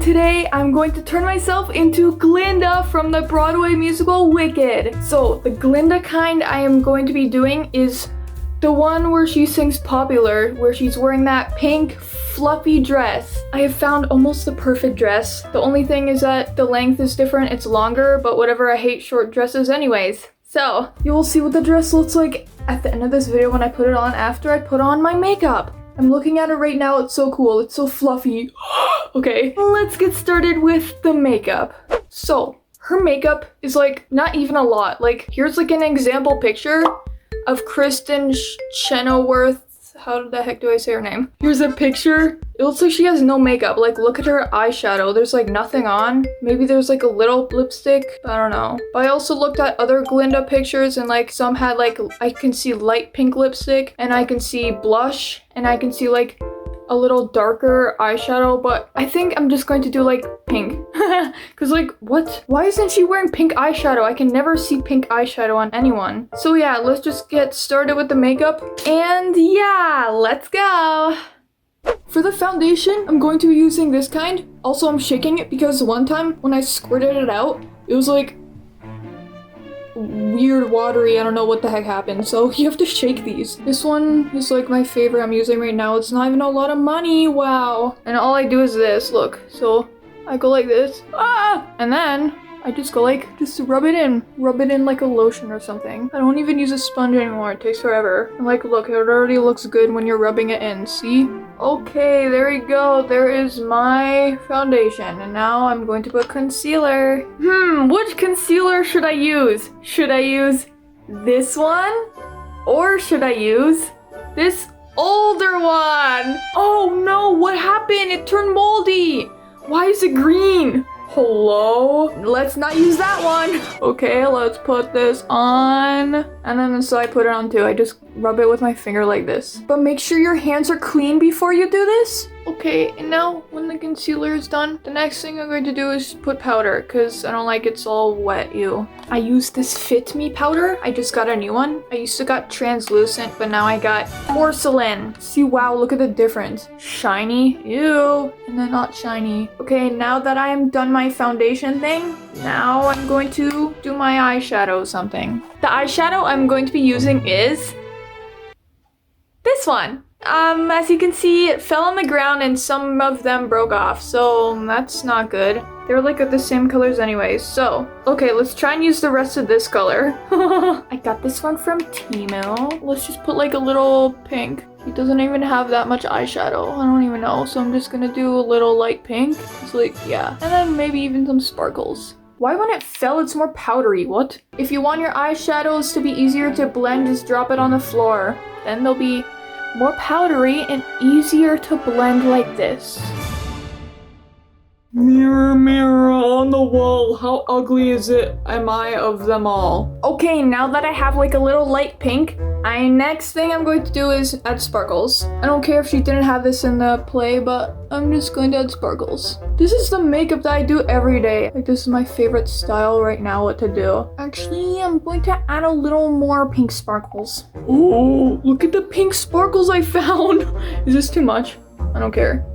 today I'm going to turn myself into Glinda from the Broadway musical Wicked. So the Glinda kind I am going to be doing is the one where she sings Popular, where she's wearing that pink fluffy dress. I have found almost the perfect dress. The only thing is that the length is different, it's longer, but whatever, I hate short dresses anyways. So you will see what the dress looks like at the end of this video when I put it on after I put on my makeup. I'm looking at it right now, it's so cool, it's so fluffy. Okay, let's get started with the makeup. So, her makeup is like, not even a lot. Like, here's like an example picture of Kristen Chenoweth. How the heck do I say her name? Here's a picture. It looks like she has no makeup. Like, look at her eyeshadow. There's like nothing on. Maybe there's like a little lipstick. I don't know. But I also looked at other Glinda pictures and like some had like, I can see light pink lipstick and I can see blush and I can see like a little darker eyeshadow, but I think I'm just going to do like pink. Cause like, what? Why isn't she wearing pink eyeshadow? I can never see pink eyeshadow on anyone. So yeah, let's just get started with the makeup. And yeah, let's go. For the foundation, I'm going to be using this kind. Also, I'm shaking it because one time when I squirted it out, it was like weird watery. I don't know what the heck happened, so you have to shake these. This one is like my favorite I'm using right now. It's not even a lot of money. Wow. And all I do is this, look. So I go like this, and then I just go like, just rub it in like a lotion or something. I don't even use a sponge anymore, it takes forever. And like, look, it already looks good when you're rubbing it in, see? Okay, there we go, there is my foundation. And now I'm going to put concealer. Which concealer should I use? Should I use this one? Or should I use this older one? Oh no, what happened? It turned moldy. Why is it green? Hello? Let's not use that one. Okay, let's put this on. And then so I put it on too. I just rub it with my finger like this. But make sure your hands are clean before you do this. Okay, and now when the concealer is done, the next thing I'm going to do is put powder because I don't like it's all wet, ew. I use this Fit Me powder. I just got a new one. I used to got translucent, but now I got porcelain. See, wow, look at the difference. Shiny, ew, and then not shiny. Okay, now that I am done my foundation thing, now I'm going to do my eyeshadow or something. The eyeshadow I'm going to be using is this one. As you can see, it fell on the ground and some of them broke off, so that's not good. They're like the same colors anyways, so okay, let's try and use the rest of this color. I got this one from Temu. Let's just put like a little pink. It doesn't even have that much eyeshadow. I don't even know, so I'm just gonna do a little light pink. It's like, yeah, and then maybe even some sparkles. Why when it fell, it's more powdery, what? If you want your eyeshadows to be easier to blend, just drop it on the floor. Then they'll be more powdery and easier to blend like this. Mirror, mirror on the wall, how ugly is it? Am I of them all? Okay, now that I have like a little light pink, next thing I'm going to do is add sparkles. I don't care if she didn't have this in the play, but I'm just going to add sparkles. This is the makeup that I do every day. Like, this is my favorite style right now, what to do. Actually, I'm going to add a little more pink sparkles. Oh, look at the pink sparkles I found. Is this too much? I don't care.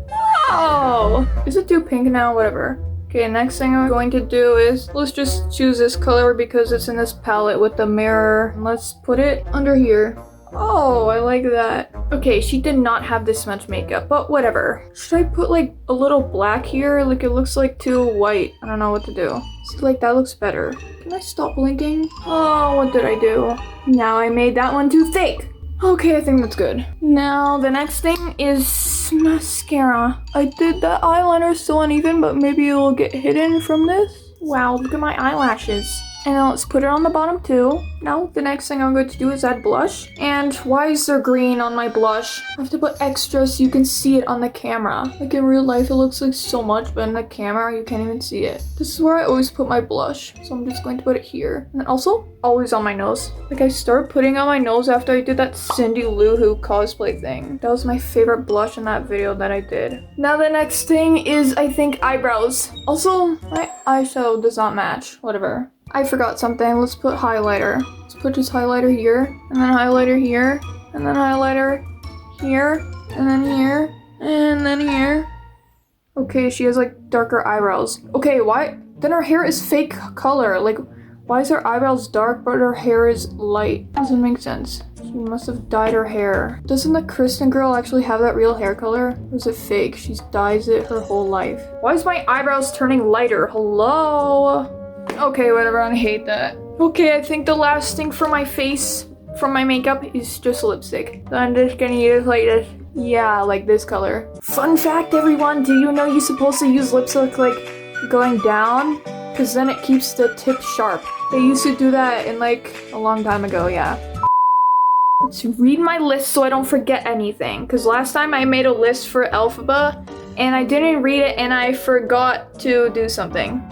Wow! Is it too pink now? Whatever. Okay, next thing I'm going to do is, let's just choose this color because it's in this palette with the mirror. Let's put it under here. Oh, I like that. Okay, she did not have this much makeup, but whatever. Should I put like a little black here? Like, it looks like too white. I don't know what to do. See, like, that looks better. Can I stop blinking? Oh, what did I do? Now I made that one too thick. Okay, I think that's good. Now, the next thing is mascara. I did the eyeliner so uneven, but maybe it will get hidden from this. Wow, look at my eyelashes. And now let's put it on the bottom too. Now, the next thing I'm going to do is add blush. And why is there green on my blush? I have to put extra so you can see it on the camera. Like in real life, it looks like so much, but in the camera, you can't even see it. This is where I always put my blush. So I'm just going to put it here. And also, always on my nose. Like, I started putting on my nose after I did that Cindy Lou Who cosplay thing. That was my favorite blush in that video that I did. Now the next thing is, I think, eyebrows. Also, my eyeshadow does not match. Whatever. I forgot something. Let's put highlighter. Let's put just highlighter here, and then highlighter here, and then highlighter here, and then here, and then here. Okay, she has like darker eyebrows. Okay, why? Then her hair is fake color. Like, why is her eyebrows dark but her hair is light? Doesn't make sense. She must have dyed her hair. Doesn't the Kristen girl actually have that real hair color? Or is it fake? She dyes it her whole life. Why is my eyebrows turning lighter? Hello? Okay, whatever, I hate that. Okay, I think the last thing for my face, from my makeup, is just lipstick. So I'm just gonna use like this. Yeah, like this color. Fun fact, everyone, do you know you're supposed to use lipstick like going down? Because then it keeps the tip sharp. They used to do that in like a long time ago, yeah. Let's read my list so I don't forget anything. Because last time I made a list for Elphaba and I didn't read it and I forgot to do something.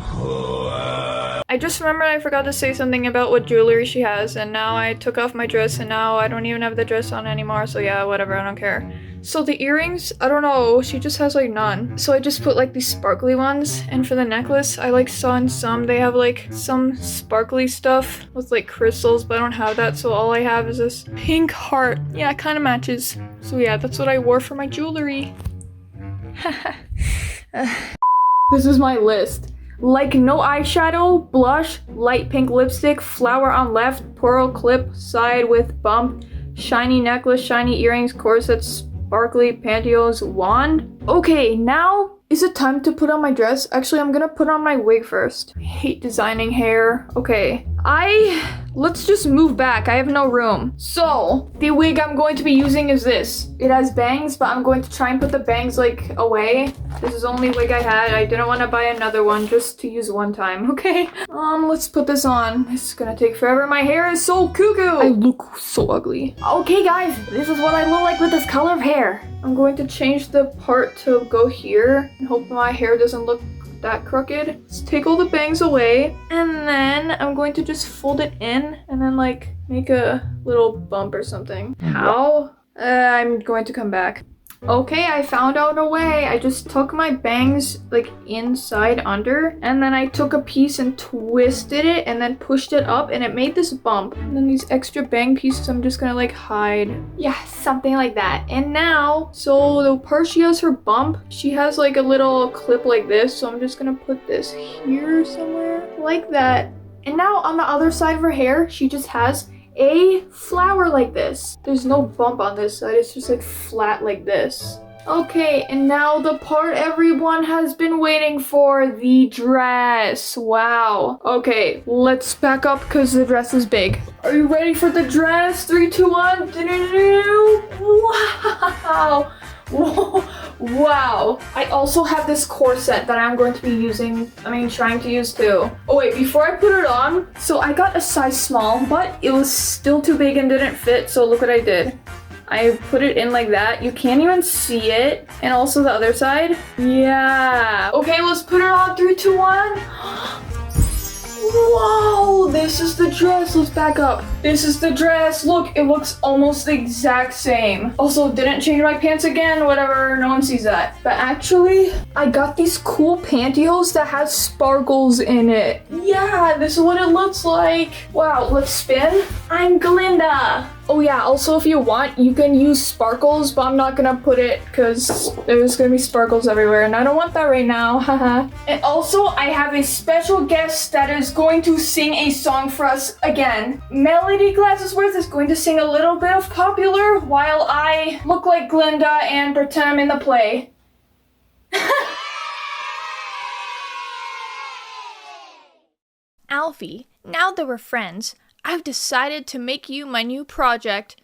I just remembered I forgot to say something about what jewelry she has, and now I took off my dress and now I don't even have the dress on anymore, so yeah, whatever, I don't care. So the earrings, I don't know, she just has like none. So I just put like these sparkly ones, and for the necklace, I like saw in some, they have like some sparkly stuff with like crystals, but I don't have that, so all I have is this pink heart. Yeah, it kind of matches. So yeah, that's what I wore for my jewelry. This is my list. Like no eyeshadow, blush, light pink lipstick, flower on left, pearl clip, side with bump, shiny necklace, shiny earrings, corset, sparkly pantyhose, wand. Okay, now is it time to put on my dress? Actually, I'm gonna put on my wig first. I hate designing hair. Okay, let's just move back. I have no room. So, the wig I'm going to be using is this. It has bangs, but I'm going to try and put the bangs like away. This is the only wig I had. I didn't want to buy another one just to use one time, okay? Let's put this on. This is gonna take forever. My hair is so cuckoo. I look so ugly. Okay, guys, this is what I look like with this color of hair. I'm going to change the part to go here and hope my hair doesn't look that crooked. Let's take all the bangs away, and then I'm going to just fold it in and then like make a little bump or something. How? I'm going to come back. Okay, I found out a way. I just took my bangs like inside under, and then I took a piece and twisted it and then pushed it up and it made this bump. And then these extra bang pieces I'm just gonna like hide. Yeah, something like that. And now, so the part she has her bump, she has like a little clip like this, so I'm just gonna put this here somewhere like that. And now on the other side of her hair, she just has a flower like this. There's no bump on this side, it's just like flat like this. Okay, and now the part everyone has been waiting for, the dress. Wow. Okay, let's back up because the dress is big. Are you ready for the dress? 3, 2, 1. Wow. Whoa. Wow. I also have this corset that I'm going to be trying to use too. Oh wait, before I put it on, so I got a size small, but it was still too big and didn't fit, so look what I did. I put it in like that. You can't even see it. And also the other side. Yeah. Okay, let's put it on. 3, 2, 1. Whoa, this is the dress. Let's back up. This is the dress. Look, it looks almost the exact same. Also, didn't change my pants again. Whatever, no one sees that. But actually, I got these cool pantyhose that has sparkles in it. Yeah, this is what it looks like. Wow, let's spin. I'm Glinda. Oh yeah, also if you want, you can use sparkles, but I'm not gonna put it because there's gonna be sparkles everywhere and I don't want that right now, haha. And also, I have a special guest that is going to sing a song for us again. Melody Glassesworth is going to sing a little bit of Popular while I look like Glinda and pretend I'm in the play. Alfie, now that we're friends, I've decided to make you my new project.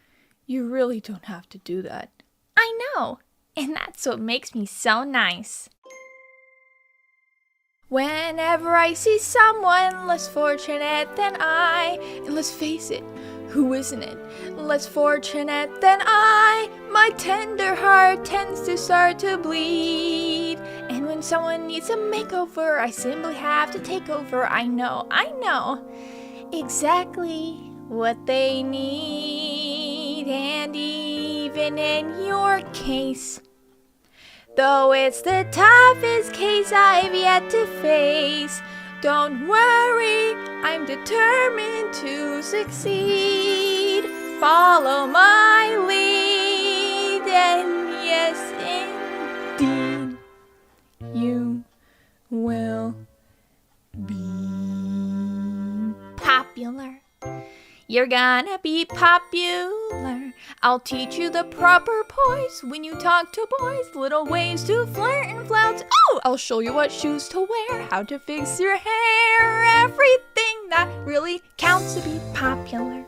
You really don't have to do that. I know, and that's what makes me so nice. Whenever I see someone less fortunate than I, and let's face it, who isn't it? Less fortunate than I, my tender heart tends to start to bleed. And when someone needs a makeover, I simply have to take over. I know exactly what they need. And even in your case, though it's the toughest case I've yet to face, don't worry, I'm determined to succeed. Follow my lead, and yes, indeed, You're gonna be popular. I'll teach you the proper poise when you talk to boys. Little ways to flirt and flounce. Oh, I'll show you what shoes to wear, how to fix your hair. Everything that really counts to be popular.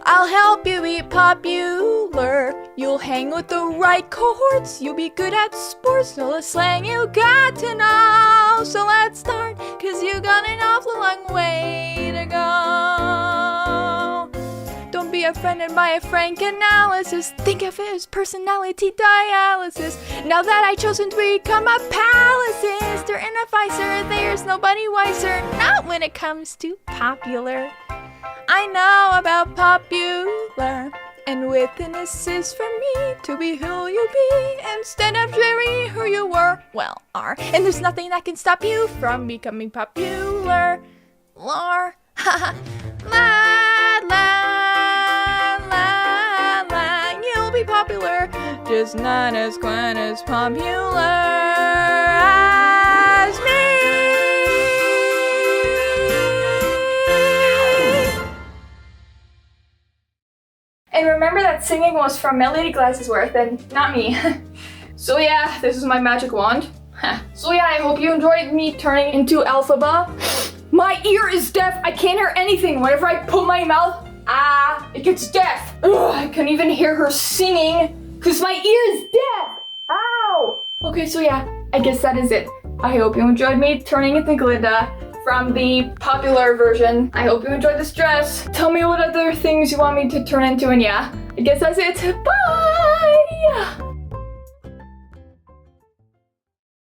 I'll help you be popular. You'll hang with the right cohorts. You'll be good at sports. Know the slang you got to know. So let's start, 'cause you got an awful long way to go. Don't be offended by a frank analysis. Think of it as personality dialysis. Now that I've chosen to become a palincist or an advisor, there's nobody wiser. Not when it comes to popular. I know about popular, and with an assist from me to be who you be instead of dreary who you were, well, are. And there's nothing that can stop you from becoming popular. Lar, ha, la, la, la, la. You'll be popular, just not as quite as popular as me. And remember that singing was from Melody Glassesworth and not me. So yeah, this is my magic wand. So yeah, I hope you enjoyed me turning into Elphaba. My ear is deaf. I can't hear anything. Whenever I put my mouth, it gets deaf. Ugh, I couldn't even hear her singing because my ear is deaf. Ow! Okay, so yeah, I guess that is it. I hope you enjoyed me turning into Glinda from the popular version. I hope you enjoyed this dress. Tell me what other things you want me to turn into, and yeah, I guess that's it. Bye!